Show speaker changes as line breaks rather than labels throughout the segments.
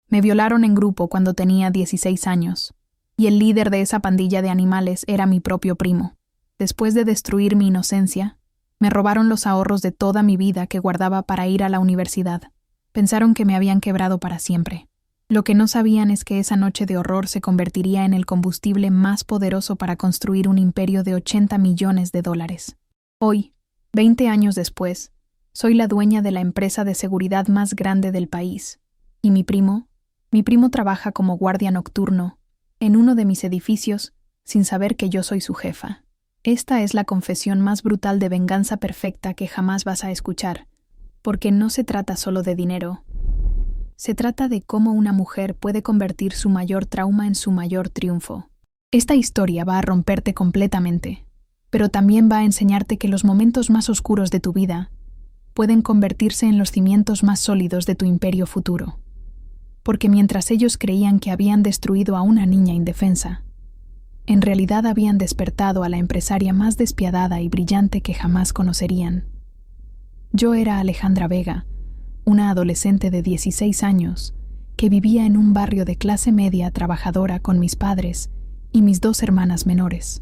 Me violaron en grupo cuando tenía 16 años, y el líder de esa pandilla de animales era mi propio primo. Después de destruir mi inocencia, me robaron los ahorros de toda mi vida que guardaba para ir a la universidad. Pensaron que me habían quebrado para siempre. Lo que no sabían es que esa noche de horror se convertiría en el combustible más poderoso para construir un imperio de 80 millones de dólares. Hoy, 20 años después, soy la dueña de la empresa de seguridad más grande del país. Y mi primo trabaja como guardia nocturno en uno de mis edificios sin saber que yo soy su jefa. Esta es la confesión más brutal de venganza perfecta que jamás vas a escuchar, porque no se trata solo de dinero. Se trata de cómo una mujer puede convertir su mayor trauma en su mayor triunfo. Esta historia va a romperte completamente, pero también va a enseñarte que los momentos más oscuros de tu vida pueden convertirse en los cimientos más sólidos de tu imperio futuro. Porque mientras ellos creían que habían destruido a una niña indefensa, en realidad habían despertado a la empresaria más despiadada y brillante que jamás conocerían. Yo era Alejandra Vega, una adolescente de 16 años que vivía en un barrio de clase media trabajadora con mis padres y mis 2 hermanas menores.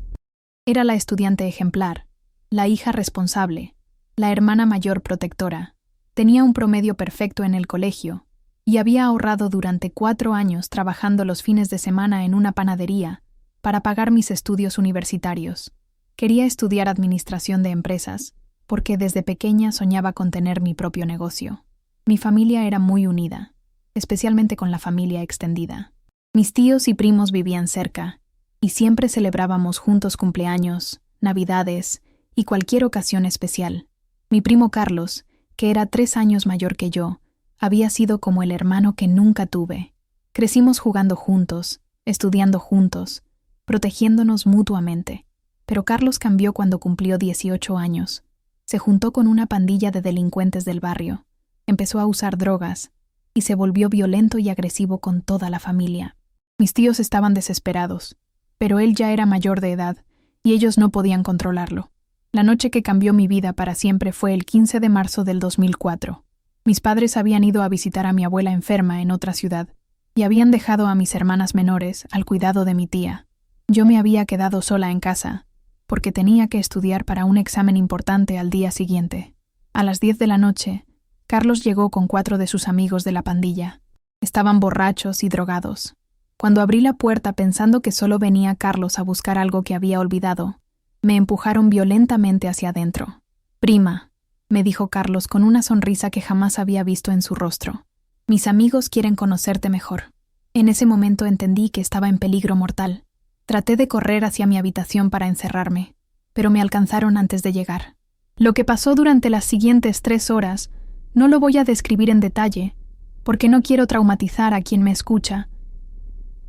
Era la estudiante ejemplar, la hija responsable, la hermana mayor protectora. Tenía un promedio perfecto en el colegio y había ahorrado durante 4 años trabajando los fines de semana en una panadería para pagar mis estudios universitarios. Quería estudiar administración de empresas, porque desde pequeña soñaba con tener mi propio negocio. Mi familia era muy unida, especialmente con la familia extendida. Mis tíos y primos vivían cerca, y siempre celebrábamos juntos cumpleaños, navidades y cualquier ocasión especial. Mi primo Carlos, que era 3 años mayor que yo, había sido como el hermano que nunca tuve. Crecimos jugando juntos, estudiando juntos, protegiéndonos mutuamente. Pero Carlos cambió cuando cumplió 18 años. Se juntó con una pandilla de delincuentes del barrio, empezó a usar drogas y se volvió violento y agresivo con toda la familia. Mis tíos estaban desesperados, pero él ya era mayor de edad y ellos no podían controlarlo. La noche que cambió mi vida para siempre fue el 15 de marzo del 2004. Mis padres habían ido a visitar a mi abuela enferma en otra ciudad y habían dejado a mis hermanas menores al cuidado de mi tía. Yo me había quedado sola en casa, porque tenía que estudiar para un examen importante al día siguiente. A las 10 de la noche, Carlos llegó con 4 de sus amigos de la pandilla. Estaban borrachos y drogados. Cuando abrí la puerta pensando que solo venía Carlos a buscar algo que había olvidado, me empujaron violentamente hacia adentro. «Prima», me dijo Carlos con una sonrisa que jamás había visto en su rostro. «Mis amigos quieren conocerte mejor». En ese momento entendí que estaba en peligro mortal. Traté de correr hacia mi habitación para encerrarme, pero me alcanzaron antes de llegar. Lo que pasó durante las siguientes 3 horas no lo voy a describir en detalle, porque no quiero traumatizar a quien me escucha,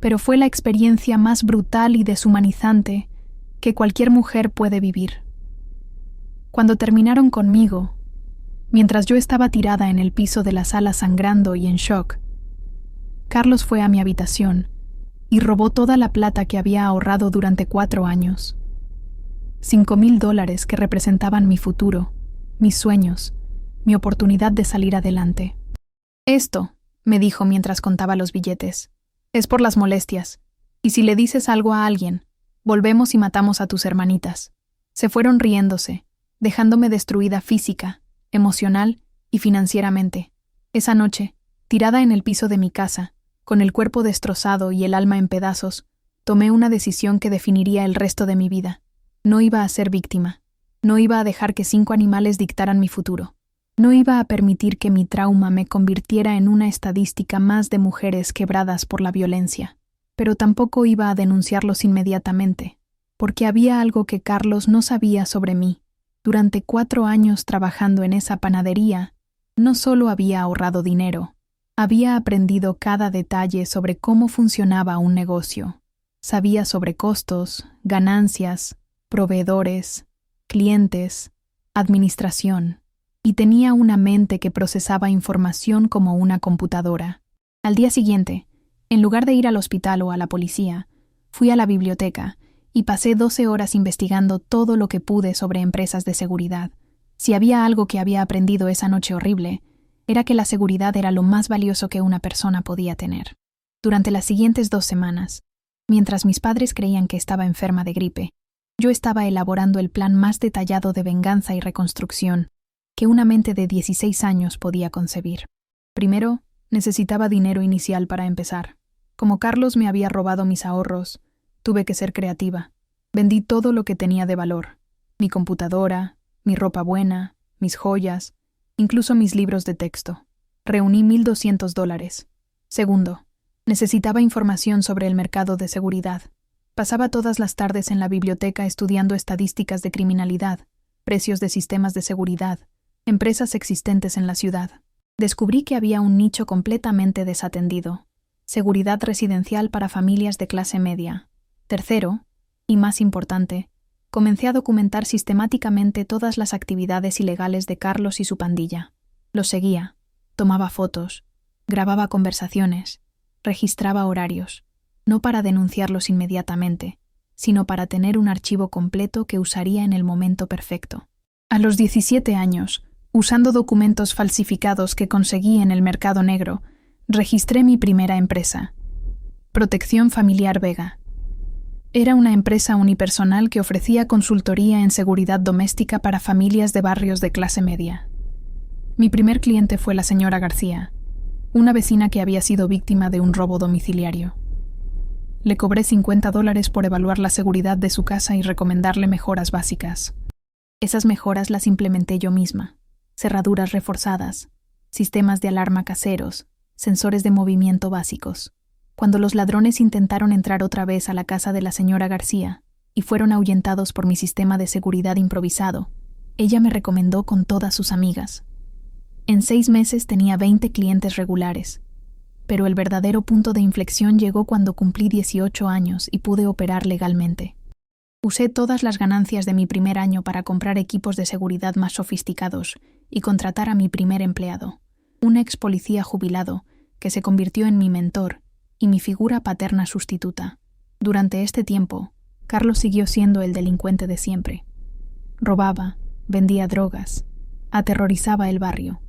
pero fue la experiencia más brutal y deshumanizante que cualquier mujer puede vivir. Cuando terminaron conmigo, mientras yo estaba tirada en el piso de la sala sangrando y en shock, Carlos fue a mi habitación y robó toda la plata que había ahorrado durante 4 años. $5,000 que representaban mi futuro, mis sueños, mi oportunidad de salir adelante. «Esto», me dijo mientras contaba los billetes, «es por las molestias, y si le dices algo a alguien, volvemos y matamos a tus hermanitas». Se fueron riéndose, dejándome destruida física, emocional y financieramente. Esa noche, tirada en el piso de mi casa, con el cuerpo destrozado y el alma en pedazos, tomé una decisión que definiría el resto de mi vida. No iba a ser víctima. No iba a dejar que 5 animales dictaran mi futuro. No iba a permitir que mi trauma me convirtiera en una estadística más de mujeres quebradas por la violencia. Pero tampoco iba a denunciarlos inmediatamente, porque había algo que Carlos no sabía sobre mí. Durante 4 años trabajando en esa panadería, no solo había ahorrado dinero, había aprendido cada detalle sobre cómo funcionaba un negocio. Sabía sobre costos, ganancias, proveedores, clientes, administración, y tenía una mente que procesaba información como una computadora. Al día siguiente, en lugar de ir al hospital o a la policía, fui a la biblioteca y pasé 12 horas investigando todo lo que pude sobre empresas de seguridad. Si había algo que había aprendido esa noche horrible, era que la seguridad era lo más valioso que una persona podía tener. Durante las siguientes 2 semanas, mientras mis padres creían que estaba enferma de gripe, yo estaba elaborando el plan más detallado de venganza y reconstrucción que una mente de 16 años podía concebir. Primero, necesitaba dinero inicial para empezar. Como Carlos me había robado mis ahorros, tuve que ser creativa. Vendí todo lo que tenía de valor: mi computadora, mi ropa buena, mis joyas, incluso mis libros de texto. Reuní $1,200. Segundo, necesitaba información sobre el mercado de seguridad. Pasaba todas las tardes en la biblioteca estudiando estadísticas de criminalidad, precios de sistemas de seguridad, empresas existentes en la ciudad. Descubrí que había un nicho completamente desatendido: seguridad residencial para familias de clase media. Tercero, y más importante, comencé a documentar sistemáticamente todas las actividades ilegales de Carlos y su pandilla. Los seguía, tomaba fotos, grababa conversaciones, registraba horarios, no para denunciarlos inmediatamente, sino para tener un archivo completo que usaría en el momento perfecto. A los 17 años, usando documentos falsificados que conseguí en el mercado negro, registré mi primera empresa, Protección Familiar Vega. Era una empresa unipersonal que ofrecía consultoría en seguridad doméstica para familias de barrios de clase media. Mi primer cliente fue la señora García, una vecina que había sido víctima de un robo domiciliario. Le cobré $50 por evaluar la seguridad de su casa y recomendarle mejoras básicas. Esas mejoras las implementé yo misma: cerraduras reforzadas, sistemas de alarma caseros, sensores de movimiento básicos. Cuando los ladrones intentaron entrar otra vez a la casa de la señora García y fueron ahuyentados por mi sistema de seguridad improvisado, ella me recomendó con todas sus amigas. En 6 meses tenía 20 clientes regulares, pero el verdadero punto de inflexión llegó cuando cumplí 18 años y pude operar legalmente. Usé todas las ganancias de mi primer año para comprar equipos de seguridad más sofisticados y contratar a mi primer empleado, un ex policía jubilado que se convirtió en mi mentor y mi figura paterna sustituta. Durante este tiempo, Carlos siguió siendo el delincuente de siempre. Robaba, vendía drogas, aterrorizaba el barrio.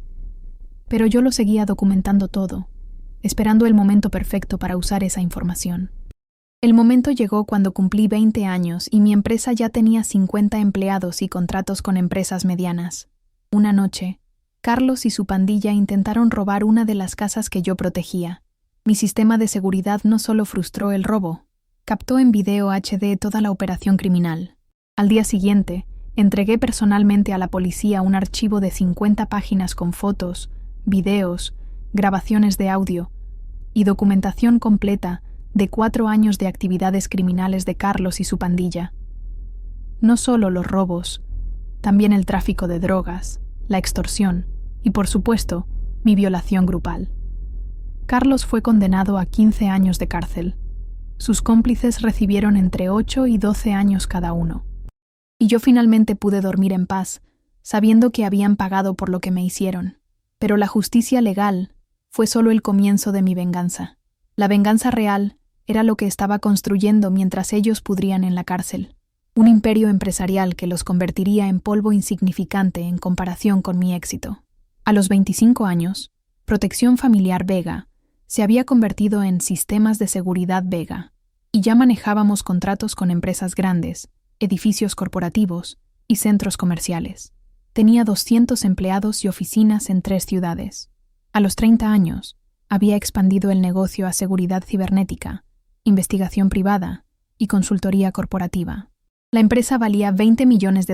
Pero yo lo seguía documentando todo, esperando el momento perfecto para usar esa información. El momento llegó cuando cumplí 20 años y mi empresa ya tenía 50 empleados y contratos con empresas medianas. Una noche, Carlos y su pandilla intentaron robar una de las casas que yo protegía. Mi sistema de seguridad no solo frustró el robo, captó en video HD toda la operación criminal. Al día siguiente, entregué personalmente a la policía un archivo de 50 páginas con fotos, videos, grabaciones de audio y documentación completa de 4 años de actividades criminales de Carlos y su pandilla. No solo los robos, también el tráfico de drogas, la extorsión y, por supuesto, mi violación grupal. Carlos fue condenado a 15 años de cárcel. Sus cómplices recibieron entre 8 y 12 años cada uno. Y yo finalmente pude dormir en paz, sabiendo que habían pagado por lo que me hicieron. Pero la justicia legal fue solo el comienzo de mi venganza. La venganza real era lo que estaba construyendo mientras ellos pudrían en la cárcel. Un imperio empresarial que los convertiría en polvo insignificante en comparación con mi éxito. A los 25 años, Protección Familiar Vega se había convertido en Sistemas de Seguridad Vega, y ya manejábamos contratos con empresas grandes, edificios corporativos y centros comerciales. Tenía 200 empleados y oficinas en 3 ciudades. A los 30 años, había expandido el negocio a seguridad cibernética, investigación privada y consultoría corporativa. La empresa valía $20 millones,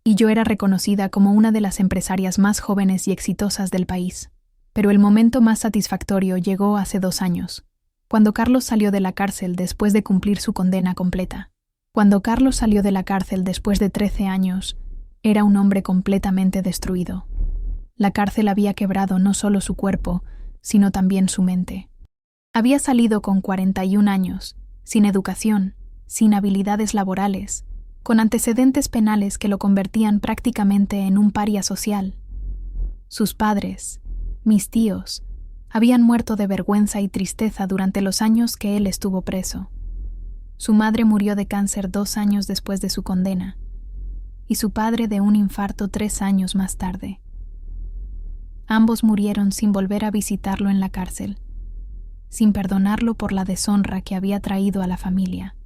y yo era reconocida como una de las empresarias más jóvenes y exitosas del país. Pero el momento más satisfactorio llegó hace 2 años, cuando Carlos salió de la cárcel después de cumplir su condena completa. Cuando Carlos salió de la cárcel después de 13 años, era un hombre completamente destruido. La cárcel había quebrado no solo su cuerpo, sino también su mente. Había salido con 41 años, sin educación, sin habilidades laborales, con antecedentes penales que lo convertían prácticamente en un paria social. Sus padres, mis tíos, habían muerto de vergüenza y tristeza durante los años que él estuvo preso. Su madre murió de cáncer 2 años después de su condena, y su padre de un infarto 3 años más tarde. Ambos murieron sin volver a visitarlo en la cárcel, sin perdonarlo por la deshonra que había traído a la familia.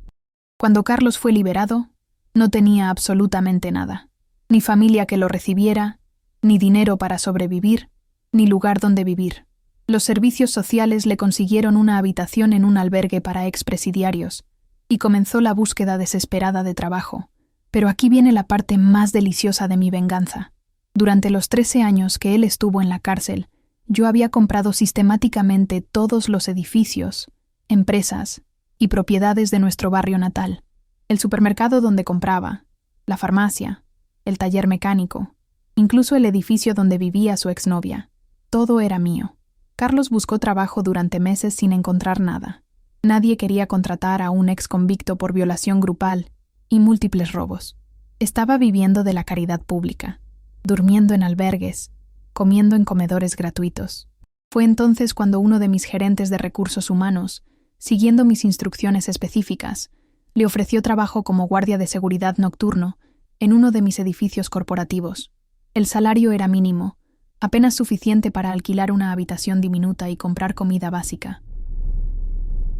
Cuando Carlos fue liberado, no tenía absolutamente nada, ni familia que lo recibiera, ni dinero para sobrevivir, ni lugar donde vivir. Los servicios sociales le consiguieron una habitación en un albergue para expresidiarios, y comenzó la búsqueda desesperada de trabajo. Pero aquí viene la parte más deliciosa de mi venganza. Durante los 13 años que él estuvo en la cárcel, yo había comprado sistemáticamente todos los edificios, empresas y propiedades de nuestro barrio natal. El supermercado donde compraba, la farmacia, el taller mecánico, incluso el edificio donde vivía su exnovia. Todo era mío. Carlos buscó trabajo durante meses sin encontrar nada. Nadie quería contratar a un ex convicto por violación grupal y múltiples robos. Estaba viviendo de la caridad pública, durmiendo en albergues, comiendo en comedores gratuitos. Fue entonces cuando uno de mis gerentes de recursos humanos, siguiendo mis instrucciones específicas, le ofreció trabajo como guardia de seguridad nocturno en uno de mis edificios corporativos. El salario era mínimo, apenas suficiente para alquilar una habitación diminuta y comprar comida básica.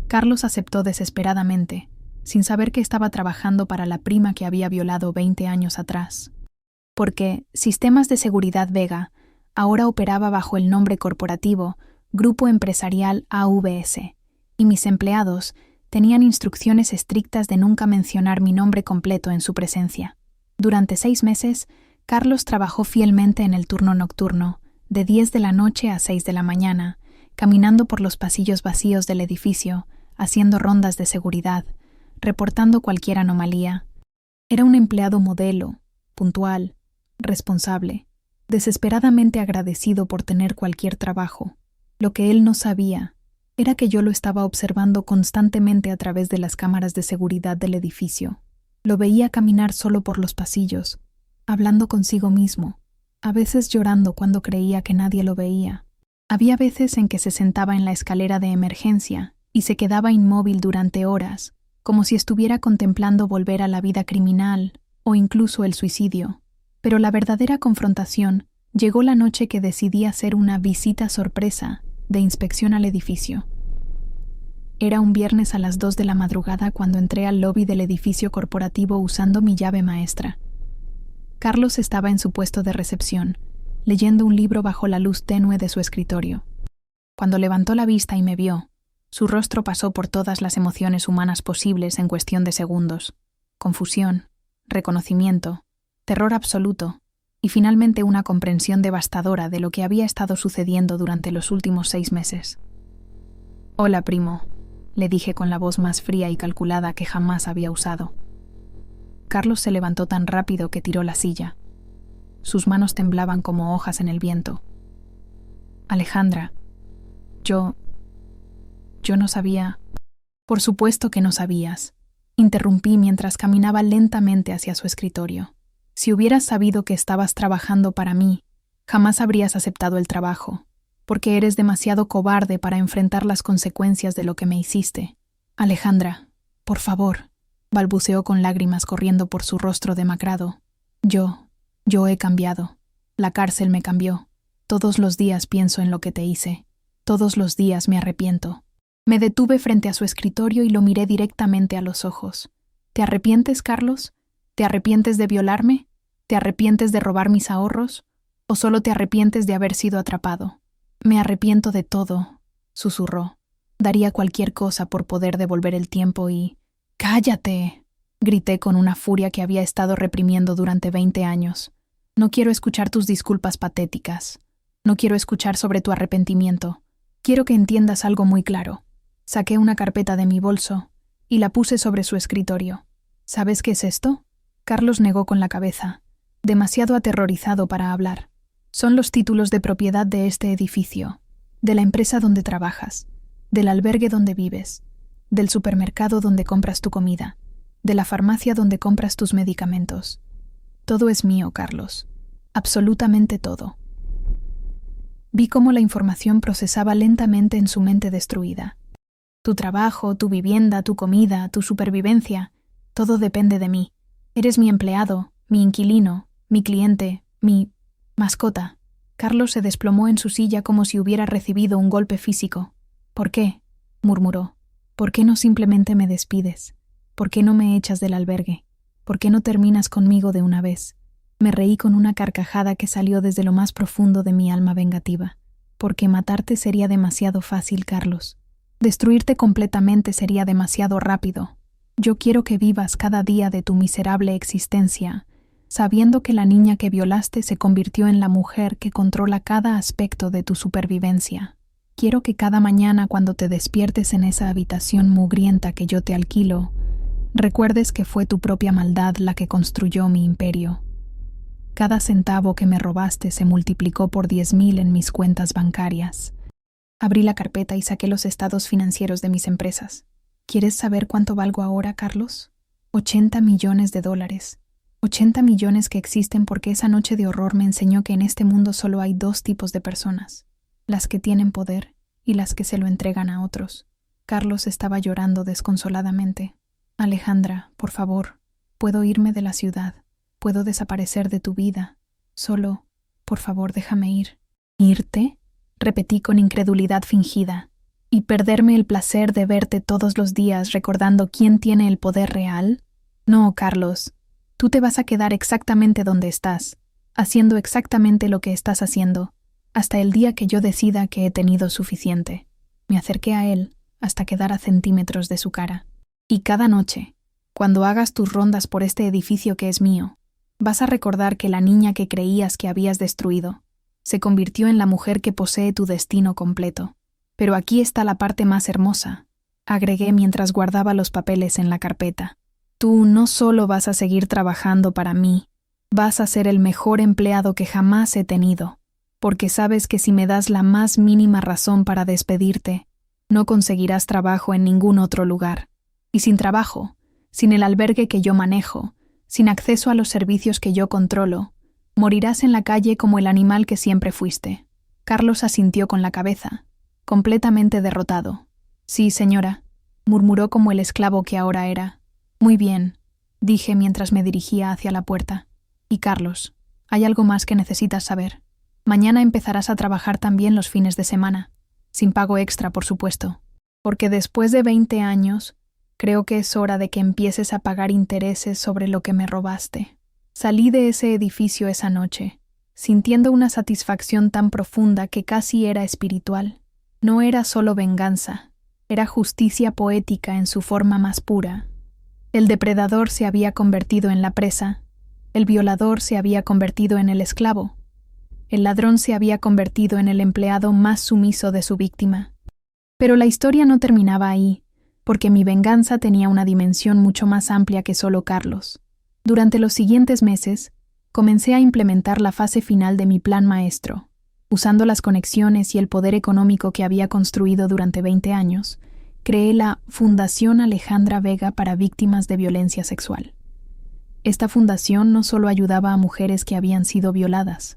Carlos aceptó desesperadamente, sin saber que estaba trabajando para la prima que había violado 20 años atrás. Porque Sistemas de Seguridad Vega ahora operaba bajo el nombre corporativo Grupo Empresarial AVS, y mis empleados tenían instrucciones estrictas de nunca mencionar mi nombre completo en su presencia. Durante 6 meses, Carlos trabajó fielmente en el turno nocturno, de 10 de la noche a 6 de la mañana, caminando por los pasillos vacíos del edificio, haciendo rondas de seguridad, reportando cualquier anomalía. Era un empleado modelo, puntual, responsable, desesperadamente agradecido por tener cualquier trabajo. Lo que él no sabía era que yo lo estaba observando constantemente a través de las cámaras de seguridad del edificio. Lo veía caminar solo por los pasillos, hablando consigo mismo, a veces llorando cuando creía que nadie lo veía. Había veces en que se sentaba en la escalera de emergencia y se quedaba inmóvil durante horas, como si estuviera contemplando volver a la vida criminal o incluso el suicidio. Pero la verdadera confrontación llegó la noche que decidí hacer una visita sorpresa de inspección al edificio. Era un viernes a las 2 de la madrugada cuando entré al lobby del edificio corporativo usando mi llave maestra. Carlos estaba en su puesto de recepción, leyendo un libro bajo la luz tenue de su escritorio. Cuando levantó la vista y me vio, su rostro pasó por todas las emociones humanas posibles en cuestión de segundos: confusión, reconocimiento, terror absoluto y finalmente una comprensión devastadora de lo que había estado sucediendo durante los últimos 6 meses. «Hola, primo», le dije con la voz más fría y calculada que jamás había usado. Carlos se levantó tan rápido que tiró la silla. Sus manos temblaban como hojas en el viento. «Alejandra, yo no sabía». «Por supuesto que no sabías», interrumpí mientras caminaba lentamente hacia su escritorio. «Si hubieras sabido que estabas trabajando para mí, jamás habrías aceptado el trabajo, porque eres demasiado cobarde para enfrentar las consecuencias de lo que me hiciste. Alejandra, por favor», balbuceó con lágrimas corriendo por su rostro demacrado. Yo he cambiado. La cárcel me cambió. Todos los días pienso en lo que te hice. Todos los días me arrepiento». Me detuve frente a su escritorio y lo miré directamente a los ojos. «¿Te arrepientes, Carlos? ¿Te arrepientes de violarme? ¿Te arrepientes de robar mis ahorros? ¿O solo te arrepientes de haber sido atrapado?» «Me arrepiento de todo», susurró. «Daría cualquier cosa por poder devolver el tiempo y...» «¡Cállate!», grité con una furia que había estado reprimiendo durante 20 años. «No quiero escuchar tus disculpas patéticas. No quiero escuchar sobre tu arrepentimiento. Quiero que entiendas algo muy claro». Saqué una carpeta de mi bolso y la puse sobre su escritorio. «¿Sabes qué es esto?». Carlos negó con la cabeza, demasiado aterrorizado para hablar. «Son los títulos de propiedad de este edificio, de la empresa donde trabajas, del albergue donde vives, del supermercado donde compras tu comida, de la farmacia donde compras tus medicamentos. Todo es mío, Carlos. Absolutamente todo». Vi cómo la información procesaba lentamente en su mente destruida. «Tu trabajo, tu vivienda, tu comida, tu supervivencia, todo depende de mí. Eres mi empleado, mi inquilino, mi cliente, mi mascota. Carlos se desplomó en su silla como si hubiera recibido un golpe físico. «¿Por qué?», murmuró. «¿Por qué no simplemente me despides? ¿Por qué no me echas del albergue? ¿Por qué no terminas conmigo de una vez?». Me reí con una carcajada que salió desde lo más profundo de mi alma vengativa. «Porque matarte sería demasiado fácil, Carlos. Destruirte completamente sería demasiado rápido. Yo quiero que vivas cada día de tu miserable existencia, sabiendo que la niña que violaste se convirtió en la mujer que controla cada aspecto de tu supervivencia. Quiero que cada mañana cuando te despiertes en esa habitación mugrienta que yo te alquilo, recuerdes que fue tu propia maldad la que construyó mi imperio. Cada centavo que me robaste se multiplicó por 10,000 en mis cuentas bancarias». Abrí la carpeta y saqué los estados financieros de mis empresas. ¿Quieres saber cuánto valgo ahora, Carlos? $80 millones. 80 millones que existen porque esa noche de horror me enseñó que en este mundo solo hay dos tipos de personas: las que tienen poder y las que se lo entregan a otros. Carlos estaba llorando desconsoladamente. «Alejandra, por favor, puedo irme de la ciudad. Puedo desaparecer de tu vida. Solo, por favor, déjame ir». «¿Irte?», repetí con incredulidad fingida. «¿Y perderme el placer de verte todos los días recordando quién tiene el poder real? No, Carlos. Tú te vas a quedar exactamente donde estás, haciendo exactamente lo que estás haciendo, hasta el día que yo decida que he tenido suficiente». Me acerqué a él hasta quedar a centímetros de su cara. «Y cada noche, cuando hagas tus rondas por este edificio que es mío, vas a recordar que la niña que creías que habías destruido se convirtió en la mujer que posee tu destino completo. Pero aquí está la parte más hermosa», agregué mientras guardaba los papeles en la carpeta. «Tú no solo vas a seguir trabajando para mí, vas a ser el mejor empleado que jamás he tenido, porque sabes que si me das la más mínima razón para despedirte, no conseguirás trabajo en ningún otro lugar. Y sin trabajo, sin el albergue que yo manejo, sin acceso a los servicios que yo controlo, morirás en la calle como el animal que siempre fuiste». Carlos asintió con la cabeza, completamente derrotado. «Sí, señora», murmuró como el esclavo que ahora era. «Muy bien», dije mientras me dirigía hacia la puerta. «Y Carlos, hay algo más que necesitas saber. Mañana empezarás a trabajar también los fines de semana, sin pago extra, por supuesto, porque después de 20 años, creo que es hora de que empieces a pagar intereses sobre lo que me robaste». Salí de ese edificio esa noche, sintiendo una satisfacción tan profunda que casi era espiritual. No era solo venganza, era justicia poética en su forma más pura. El depredador se había convertido en la presa, el violador se había convertido en el esclavo, el ladrón se había convertido en el empleado más sumiso de su víctima. Pero la historia no terminaba ahí, porque mi venganza tenía una dimensión mucho más amplia que solo Carlos. Durante los siguientes meses, comencé a implementar la fase final de mi plan maestro. Usando las conexiones y el poder económico que había construido durante 20 años, creé la Fundación Alejandra Vega para Víctimas de Violencia Sexual. Esta fundación no solo ayudaba a mujeres que habían sido violadas.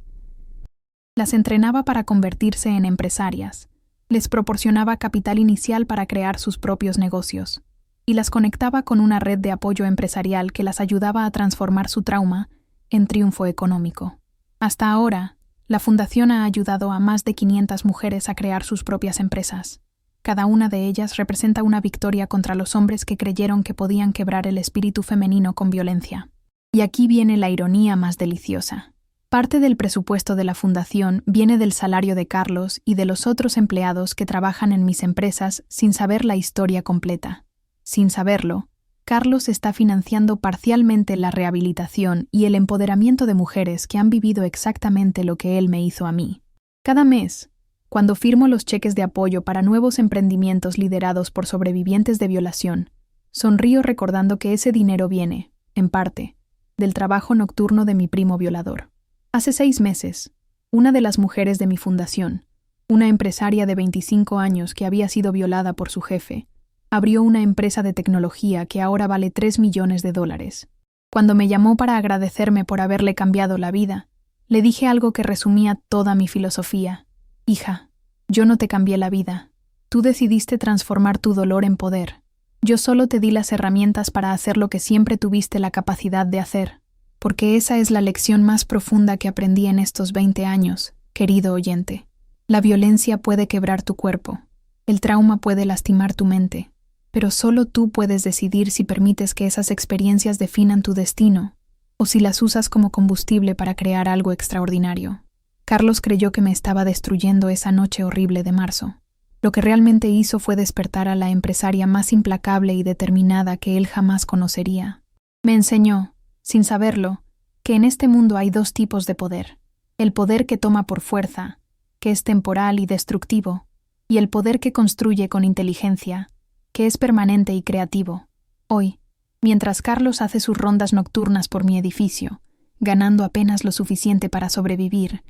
Las entrenaba para convertirse en empresarias, les proporcionaba capital inicial para crear sus propios negocios, y las conectaba con una red de apoyo empresarial que las ayudaba a transformar su trauma en triunfo económico. Hasta ahora, la fundación ha ayudado a más de 500 mujeres a crear sus propias empresas. Cada una de ellas representa una victoria contra los hombres que creyeron que podían quebrar el espíritu femenino con violencia. Y aquí viene la ironía más deliciosa. Parte del presupuesto de la fundación viene del salario de Carlos y de los otros empleados que trabajan en mis empresas sin saber la historia completa. Sin saberlo, Carlos está financiando parcialmente la rehabilitación y el empoderamiento de mujeres que han vivido exactamente lo que él me hizo a mí. Cada mes, cuando firmo los cheques de apoyo para nuevos emprendimientos liderados por sobrevivientes de violación, sonrío recordando que ese dinero viene, en parte, del trabajo nocturno de mi primo violador. Hace 6 meses, una de las mujeres de mi fundación, una empresaria de 25 años que había sido violada por su jefe, abrió una empresa de tecnología que ahora vale $3 millones. Cuando me llamó para agradecerme por haberle cambiado la vida, le dije algo que resumía toda mi filosofía. «Hija, yo no te cambié la vida. Tú decidiste transformar tu dolor en poder. Yo solo te di las herramientas para hacer lo que siempre tuviste la capacidad de hacer, porque esa es la lección más profunda que aprendí en estos 20 años, Querido oyente, la violencia puede quebrar tu cuerpo, el trauma puede lastimar tu mente, pero solo tú puedes decidir si permites que esas experiencias definan tu destino o si las usas como combustible para crear algo extraordinario. Carlos creyó que me estaba destruyendo esa noche horrible de marzo. Lo que realmente hizo fue despertar a la empresaria más implacable y determinada que él jamás conocería. Me enseñó, sin saberlo, que en este mundo hay dos tipos de poder: el poder que toma por fuerza, que es temporal y destructivo, y el poder que construye con inteligencia, que es permanente y creativo. Hoy, mientras Carlos hace sus rondas nocturnas por mi edificio, ganando apenas lo suficiente para sobrevivir,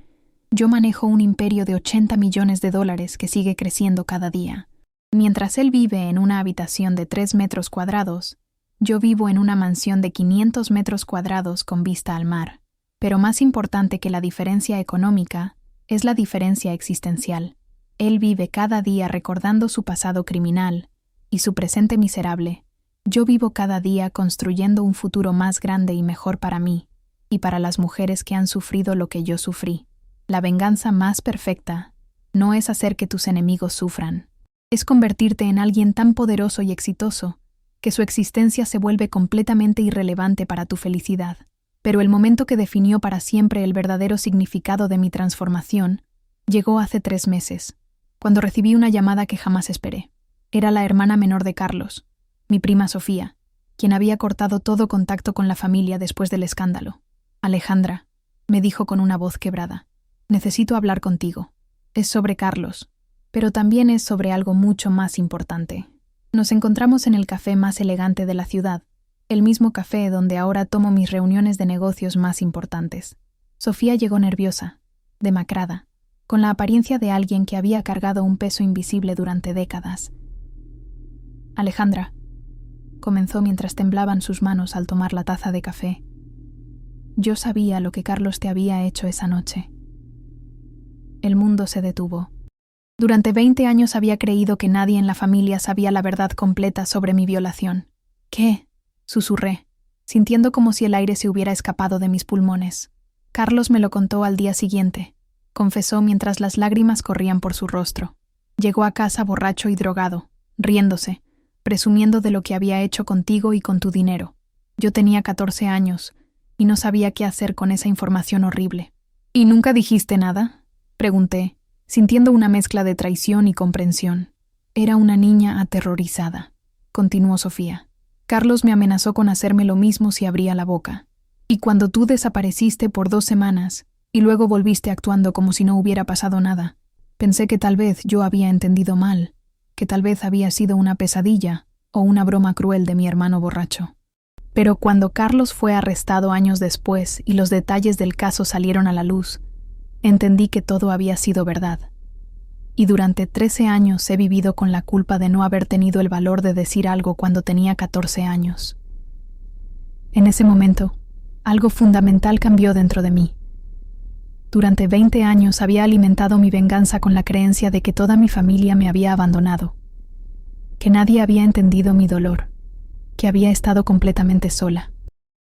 yo manejo un imperio de $80 millones que sigue creciendo cada día. Mientras él vive en una habitación de 3 metros cuadrados, yo vivo en una mansión de 500 metros cuadrados con vista al mar. Pero más importante que la diferencia económica es la diferencia existencial. Él vive cada día recordando su pasado criminal y su presente miserable. Yo vivo cada día construyendo un futuro más grande y mejor para mí y para las mujeres que han sufrido lo que yo sufrí. La venganza más perfecta no es hacer que tus enemigos sufran. Es convertirte en alguien tan poderoso y exitoso que su existencia se vuelve completamente irrelevante para tu felicidad. Pero el momento que definió para siempre el verdadero significado de mi transformación llegó hace 3 meses, cuando recibí una llamada que jamás esperé. Era la hermana menor de Carlos, mi prima Sofía, quien había cortado todo contacto con la familia después del escándalo. Alejandra, me dijo con una voz quebrada, necesito hablar contigo. Es sobre Carlos, pero también es sobre algo mucho más importante. Nos encontramos en el café más elegante de la ciudad, el mismo café donde ahora tomo mis reuniones de negocios más importantes. Sofía llegó nerviosa, demacrada, con la apariencia de alguien que había cargado un peso invisible durante décadas. Alejandra, comenzó mientras temblaban sus manos al tomar la taza de café. Yo sabía lo que Carlos te había hecho esa noche. El mundo se detuvo. Durante 20 años había creído que nadie en la familia sabía la verdad completa sobre mi violación. ¿Qué? Susurré, sintiendo como si el aire se hubiera escapado de mis pulmones. Carlos me lo contó al día siguiente, confesó mientras las lágrimas corrían por su rostro. Llegó a casa borracho y drogado, riéndose, presumiendo de lo que había hecho contigo y con tu dinero. Yo tenía 14 años y no sabía qué hacer con esa información horrible. ¿Y nunca dijiste nada?, pregunté, sintiendo una mezcla de traición y comprensión. Era una niña aterrorizada, continuó Sofía. Carlos me amenazó con hacerme lo mismo si abría la boca. Y cuando tú desapareciste por 2 semanas y luego volviste actuando como si no hubiera pasado nada, pensé que tal vez yo había entendido mal, que tal vez había sido una pesadilla o una broma cruel de mi hermano borracho. Pero cuando Carlos fue arrestado años después y los detalles del caso salieron a la luz, entendí que todo había sido verdad. Y durante 13 años he vivido con la culpa de no haber tenido el valor de decir algo cuando tenía 14 años. En ese momento, algo fundamental cambió dentro de mí. Durante 20 años había alimentado mi venganza con la creencia de que toda mi familia me había abandonado, que nadie había entendido mi dolor, que había estado completamente sola.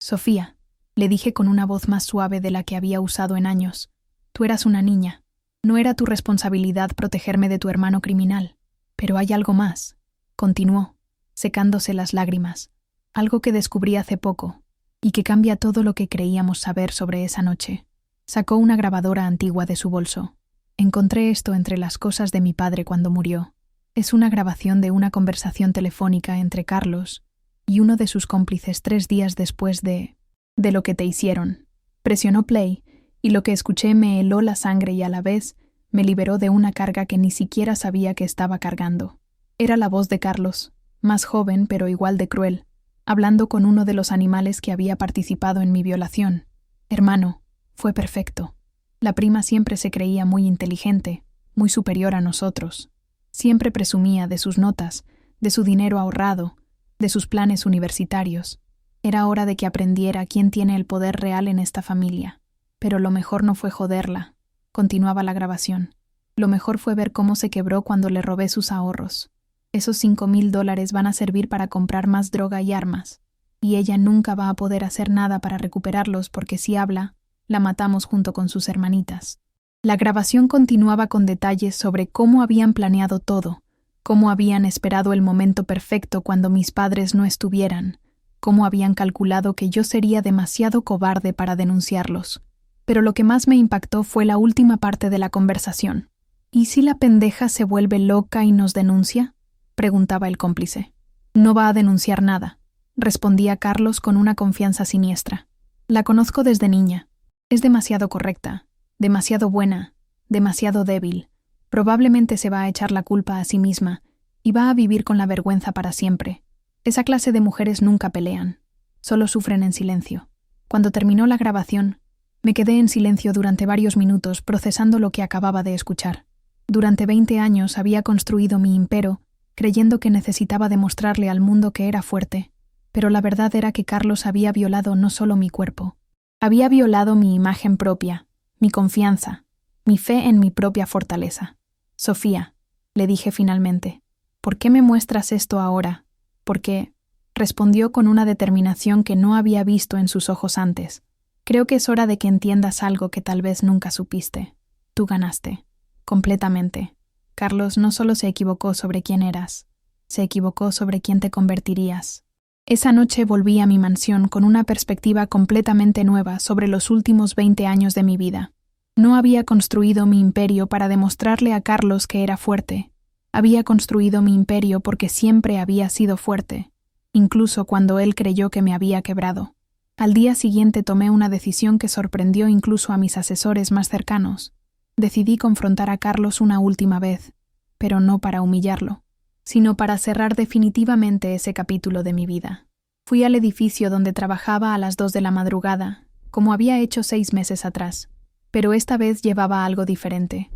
Sofía, le dije con una voz más suave de la que había usado en años, tú eras una niña. No era tu responsabilidad protegerme de tu hermano criminal. Pero hay algo más, continuó, secándose las lágrimas. Algo que descubrí hace poco, y que cambia todo lo que creíamos saber sobre esa noche. Sacó una grabadora antigua de su bolso. Encontré esto entre las cosas de mi padre cuando murió. Es una grabación de una conversación telefónica entre Carlos y uno de sus cómplices 3 días después de lo que te hicieron. Presionó play, y lo que escuché me heló la sangre y a la vez me liberó de una carga que ni siquiera sabía que estaba cargando. Era la voz de Carlos, más joven pero igual de cruel, hablando con uno de los animales que había participado en mi violación. Hermano, fue perfecto. La prima siempre se creía muy inteligente, muy superior a nosotros. Siempre presumía de sus notas, de su dinero ahorrado, de sus planes universitarios. Era hora de que aprendiera quién tiene el poder real en esta familia. Pero lo mejor no fue joderla, continuaba la grabación. Lo mejor fue ver cómo se quebró cuando le robé sus ahorros. Esos $5,000 van a servir para comprar más droga y armas, y ella nunca va a poder hacer nada para recuperarlos porque si habla, la matamos junto con sus hermanitas. La grabación continuaba con detalles sobre cómo habían planeado todo, cómo habían esperado el momento perfecto cuando mis padres no estuvieran, cómo habían calculado que yo sería demasiado cobarde para denunciarlos. Pero lo que más me impactó fue la última parte de la conversación. ¿Y si la pendeja se vuelve loca y nos denuncia?, preguntaba el cómplice. No va a denunciar nada, respondía Carlos con una confianza siniestra. La conozco desde niña. Es demasiado correcta, demasiado buena, demasiado débil. Probablemente se va a echar la culpa a sí misma y va a vivir con la vergüenza para siempre. Esa clase de mujeres nunca pelean, solo sufren en silencio. Cuando terminó la grabación, me quedé en silencio durante varios minutos procesando lo que acababa de escuchar. Durante 20 años había construido mi imperio, creyendo que necesitaba demostrarle al mundo que era fuerte, pero la verdad era que Carlos había violado no solo mi cuerpo, había violado mi imagen propia, mi confianza, mi fe en mi propia fortaleza. Sofía, le dije finalmente, ¿por qué me muestras esto ahora? Porque, respondió con una determinación que no había visto en sus ojos antes. Creo que es hora de que entiendas algo que tal vez nunca supiste. Tú ganaste. Completamente. Carlos no solo se equivocó sobre quién eras, se equivocó sobre quién te convertirías. Esa noche volví a mi mansión con una perspectiva completamente nueva sobre los últimos 20 años de mi vida. No había construido mi imperio para demostrarle a Carlos que era fuerte. Había construido mi imperio porque siempre había sido fuerte, incluso cuando él creyó que me había quebrado. Al día siguiente tomé una decisión que sorprendió incluso a mis asesores más cercanos. Decidí confrontar a Carlos una última vez, pero no para humillarlo, sino para cerrar definitivamente ese capítulo de mi vida. Fui al edificio donde trabajaba a las 2 de la madrugada, como había hecho 6 meses atrás, pero esta vez llevaba algo diferente.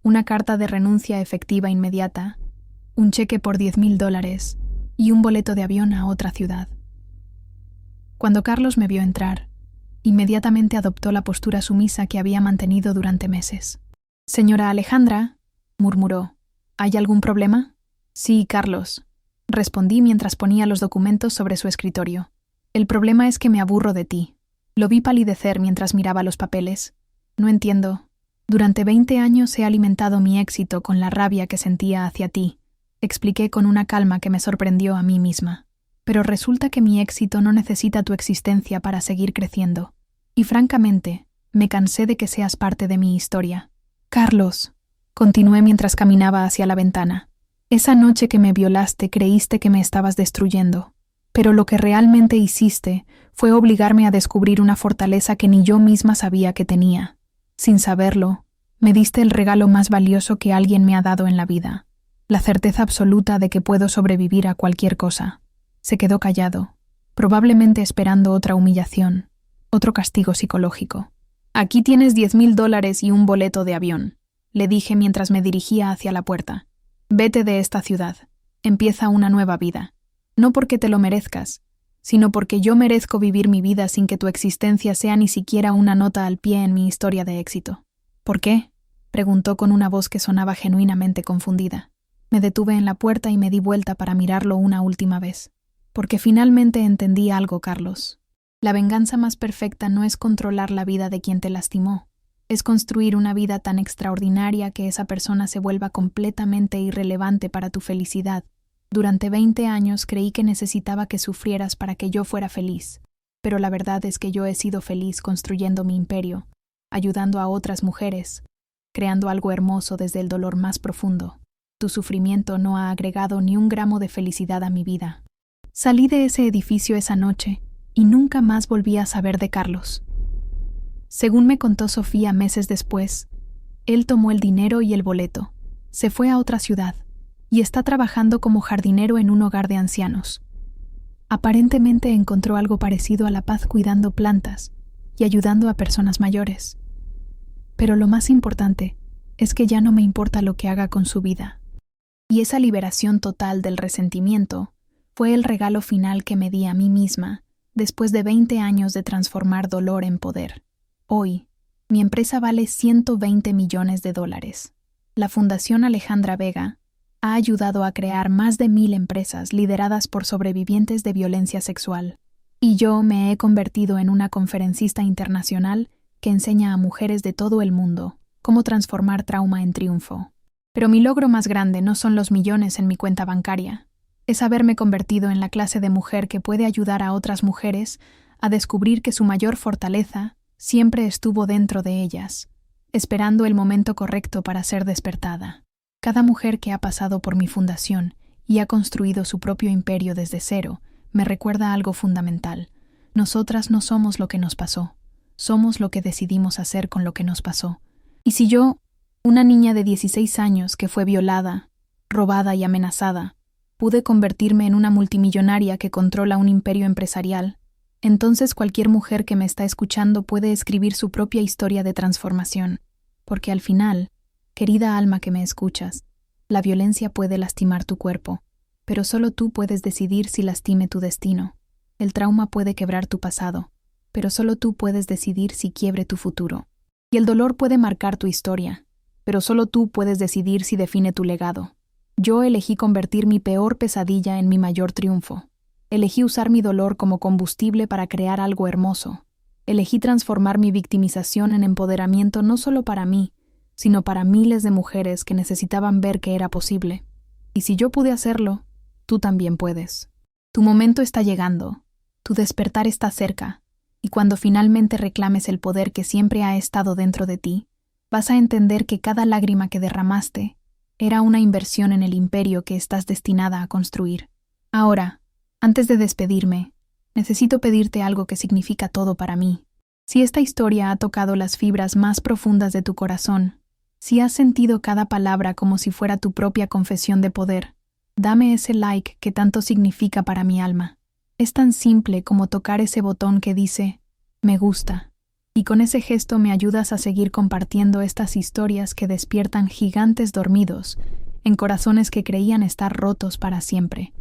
Una carta de renuncia efectiva inmediata, un cheque por $10,000 y un boleto de avión a otra ciudad. Cuando Carlos me vio entrar, inmediatamente adoptó la postura sumisa que había mantenido durante meses. «Señora Alejandra», murmuró, «¿hay algún problema?» «Sí, Carlos», respondí mientras ponía los documentos sobre su escritorio. «El problema es que me aburro de ti». Lo vi palidecer mientras miraba los papeles. «No entiendo. Durante 20 años he alimentado mi éxito con la rabia que sentía hacia ti», expliqué con una calma que me sorprendió a mí misma. «Pero resulta que mi éxito no necesita tu existencia para seguir creciendo. Y francamente, me cansé de que seas parte de mi historia». «Carlos», continué mientras caminaba hacia la ventana, «esa noche que me violaste creíste que me estabas destruyendo, pero lo que realmente hiciste fue obligarme a descubrir una fortaleza que ni yo misma sabía que tenía. Sin saberlo, me diste el regalo más valioso que alguien me ha dado en la vida, la certeza absoluta de que puedo sobrevivir a cualquier cosa». Se quedó callado, probablemente esperando otra humillación, otro castigo psicológico. «Aquí tienes $10,000 y un boleto de avión», le dije mientras me dirigía hacia la puerta. «Vete de esta ciudad. Empieza una nueva vida. No porque te lo merezcas, sino porque yo merezco vivir mi vida sin que tu existencia sea ni siquiera una nota al pie en mi historia de éxito». «¿Por qué?», preguntó con una voz que sonaba genuinamente confundida. Me detuve en la puerta y me di vuelta para mirarlo una última vez. «Porque finalmente entendí algo, Carlos. La venganza más perfecta no es controlar la vida de quien te lastimó. Es construir una vida tan extraordinaria que esa persona se vuelva completamente irrelevante para tu felicidad. Durante 20 años creí que necesitaba que sufrieras para que yo fuera feliz, pero la verdad es que yo he sido feliz construyendo mi imperio, ayudando a otras mujeres, creando algo hermoso desde el dolor más profundo. Tu sufrimiento no ha agregado ni un gramo de felicidad a mi vida». Salí de ese edificio esa noche y nunca más volví a saber de Carlos. Según me contó Sofía meses después, él tomó el dinero y el boleto, se fue a otra ciudad y está trabajando como jardinero en un hogar de ancianos. Aparentemente encontró algo parecido a la paz cuidando plantas y ayudando a personas mayores. Pero lo más importante es que ya no me importa lo que haga con su vida. Y esa liberación total del resentimiento fue el regalo final que me di a mí misma después de 20 años de transformar dolor en poder. Hoy, mi empresa vale $120 millones. La Fundación Alejandra Vega ha ayudado a crear más de 1,000 empresas lideradas por sobrevivientes de violencia sexual, y yo me he convertido en una conferencista internacional que enseña a mujeres de todo el mundo cómo transformar trauma en triunfo. Pero mi logro más grande no son los millones en mi cuenta bancaria. Es haberme convertido en la clase de mujer que puede ayudar a otras mujeres a descubrir que su mayor fortaleza siempre estuvo dentro de ellas, esperando el momento correcto para ser despertada. Cada mujer que ha pasado por mi fundación y ha construido su propio imperio desde cero me recuerda algo fundamental. Nosotras no somos lo que nos pasó, somos lo que decidimos hacer con lo que nos pasó. Y si yo, una niña de 16 años que fue violada, robada y amenazada, pude convertirme en una multimillonaria que controla un imperio empresarial, entonces cualquier mujer que me está escuchando puede escribir su propia historia de transformación, porque al final, querida alma que me escuchas, la violencia puede lastimar tu cuerpo, pero solo tú puedes decidir si lastime tu destino. El trauma puede quebrar tu pasado, pero solo tú puedes decidir si quiebre tu futuro. Y el dolor puede marcar tu historia, pero solo tú puedes decidir si define tu legado. Yo elegí convertir mi peor pesadilla en mi mayor triunfo. Elegí usar mi dolor como combustible para crear algo hermoso. Elegí transformar mi victimización en empoderamiento no solo para mí, sino para miles de mujeres que necesitaban ver que era posible. Y si yo pude hacerlo, tú también puedes. Tu momento está llegando, tu despertar está cerca, y cuando finalmente reclames el poder que siempre ha estado dentro de ti, vas a entender que cada lágrima que derramaste era una inversión en el imperio que estás destinada a construir. Ahora, antes de despedirme, necesito pedirte algo que significa todo para mí. Si esta historia ha tocado las fibras más profundas de tu corazón, si has sentido cada palabra como si fuera tu propia confesión de poder, dame ese like que tanto significa para mi alma. Es tan simple como tocar ese botón que dice «Me gusta», y con ese gesto me ayudas a seguir compartiendo estas historias que despiertan gigantes dormidos en corazones que creían estar rotos para siempre.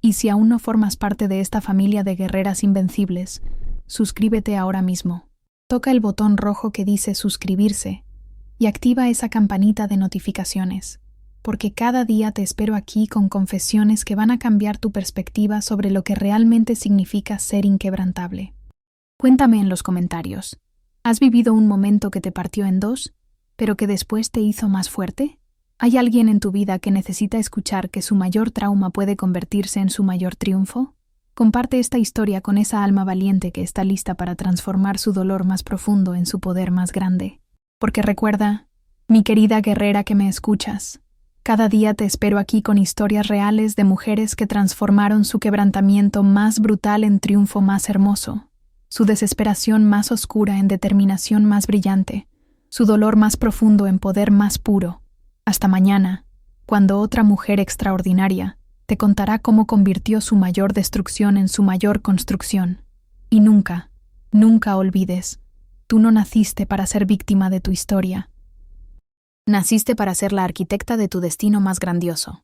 Y si aún no formas parte de esta familia de guerreras invencibles, suscríbete ahora mismo. Toca el botón rojo que dice suscribirse y activa esa campanita de notificaciones, porque cada día te espero aquí con confesiones que van a cambiar tu perspectiva sobre lo que realmente significa ser inquebrantable. Cuéntame en los comentarios, ¿has vivido un momento que te partió en dos, pero que después te hizo más fuerte? ¿Hay alguien en tu vida que necesita escuchar que su mayor trauma puede convertirse en su mayor triunfo? Comparte esta historia con esa alma valiente que está lista para transformar su dolor más profundo en su poder más grande. Porque recuerda, mi querida guerrera que me escuchas, cada día te espero aquí con historias reales de mujeres que transformaron su quebrantamiento más brutal en triunfo más hermoso, su desesperación más oscura en determinación más brillante, su dolor más profundo en poder más puro. Hasta mañana, cuando otra mujer extraordinaria te contará cómo convirtió su mayor destrucción en su mayor construcción. Y nunca, nunca olvides, tú no naciste para ser víctima de tu historia. Naciste para ser la arquitecta de tu destino más grandioso.